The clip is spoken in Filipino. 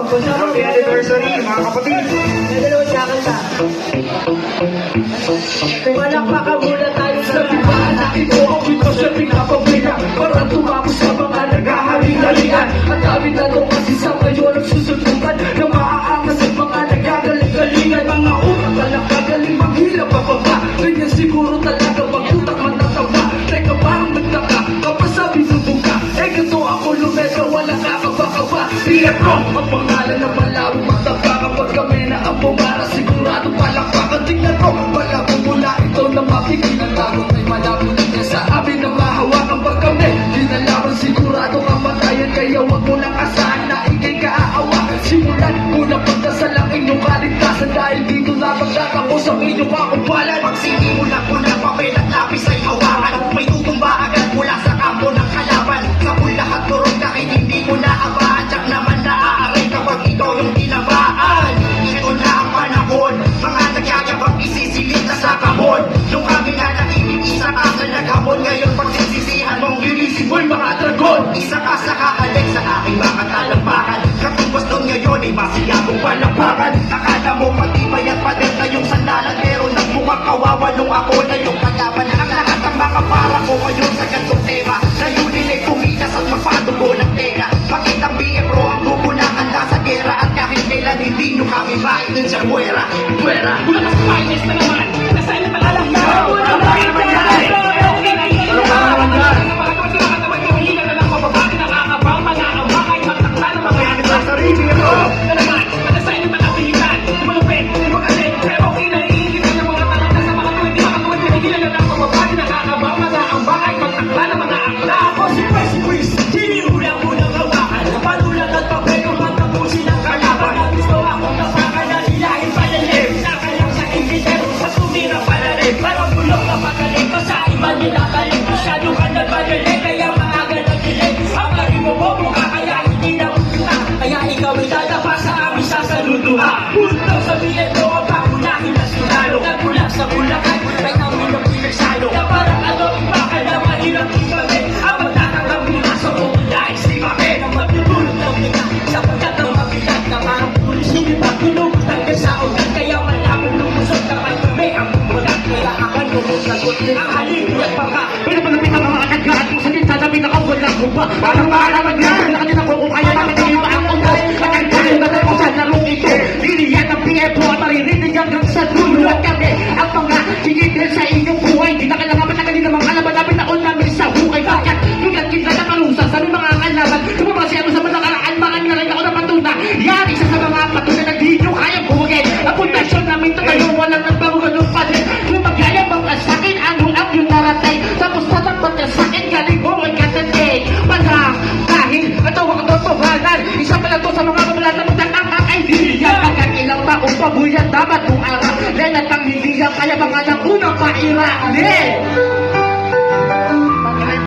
Happy anniversary, mga kapatid. May dalawang kakanta. Palakpakan muna tayo sa libahan natin po. Ang ito siya pinapabila para tumapos sa mga naghahaling-halian. At kami tanong kasi sa ngayon ang susuntukan na maaangas at mga nagagaling-galingan. Mga utak talang kagaling maghilap pababa. Ganyan siguro talaga mag-utak matataba. Teka parang nagtaka kapag sabi subong ka. Eh ganito ako lumesa walang kakaba-kaba. Tiyak ko ang pangalan na malabo mataba. Kapag kami na ang bumara sigurado palakpakan. Tingnan ko malabo mula ito na mapigilan. Takot ay malabo na niya sa amin na mahawakan pag kami di nalaman sigurado kamatayan. Kaya wag mo nang asahan na ikay kaaawa. Simulan ko na pagdasal ang inyong kaligtasan. Dahil dito na magtatapos ang inyong kakumpalan. Pagsisimula ko na papel at lapis ay hawakan. May tutumba agad mula sa kampo ng kalaban. Sa lahat turog kahit hindi ko naabahan. Tsak naman naaaray kapag ito yung tinabaan. Ito na ang panahon, mga nagyayabang isisilid na sa kahon. Yung kami na nakinig, isa ka sa naghamon. Ngayon pagsisisihan mong lilisin mo'y mga dragon. Isa ka sa kakalik sa aking mga talampakan. Katumbas doon ngayon ay masiyabong palampakan. Akala mo patibay at pader na yung sandalan. Pero nagmukhang kawawa nung ako na yung kalaban. Ang lahat ng mga para ko ngayon sa gantong tema. Layunin ay pumitas at magpadugo ng tenga. Pakitang BFRO ang grupo na handa sa gera. At kahit kailan hindi nyo kami mainin sa buwera. Buwera! Bulat sa finest na naman. Nasaan na pala lang yan? Ang bakit naman yan? Okay na yun. Ano ba naman yan? Nakakatawa yung hila na lang mababati. Nakakabang mga abangay. Magtakla ng mga Happy anniversary, biro. na naman. Nasaan na pala pilitan? Tumalupin, tumagaling. Pero okay na iigitan ng mga tanong na sa mga tuwid. Di makatuwid yung hila na lang mababati. Nakakabang mga abangay. Magtakla ng mga akla. Ako si Press Quiz. Sinimulang-mulang hawakan. Panulang at papel kung matapusin ang kalaban. Gusto akong napakan na hilahin palalim. Nakalang sa ingitero sa sumira palalim. Parang bulok na pagaling ko sa iba nilakaling. Masyado ka na magaling kaya maaga nagiling. Ang galing mo mo mukha kaya hindi na kita. Kaya ikaw ay dadapa sa amin sa saluduha. Puntang sabihin mo ang pakunahin na sinalo. Nagbulag sa bulakan kay namin ang pinagsalo. Na parang ano baka na mahirap ibalik. Ang magtatanggap mula sa kumulay si Mame. Ang matutulog ng tika sapagkat ang mabigat na parang pulis. Hindi pa pinugot ang kasaon. Kaya malapong lumusot na may kami ang bumulat. Kaya akan lumusagot ang haligi at pangka. Pero malapit ang mga nagkahat kung sa kita sabi na kawalang kumpa. Parang maalaman nga, nakatin ako kung kaya namin ang iba ang undas. At ang kaya na tayo sa larong ito. Liliyan ng PFO at maririnig hanggang sa dulo. At kami ang mga higit sa inyong buhay. Di na kailangan matagalin ng mga kalaban namin naon namin sa hukay. Bakit? Tugat kita na kalusa sa mga kalaban. Lumabasi ako sa mga karaan, mga nilalang ako na patuna. Yan, isa sa mga patuna na di nyo kayang buwagin. Ang pundasyon namin ito kayo, walang nagbago ng panin. Kung magyayabang ka sa akin, ano ang yung narating? Tapos tatakot ka sa akin, galing mo ay katating. Panang, dahil ito ang totohanan. Isa pala to sa mga kamalata mo ng ang kaibigan. Pagkat ilang taong pabuyan, dapat kung araw. Lenat ang hindi yan, kaya mga nang unang pairanin.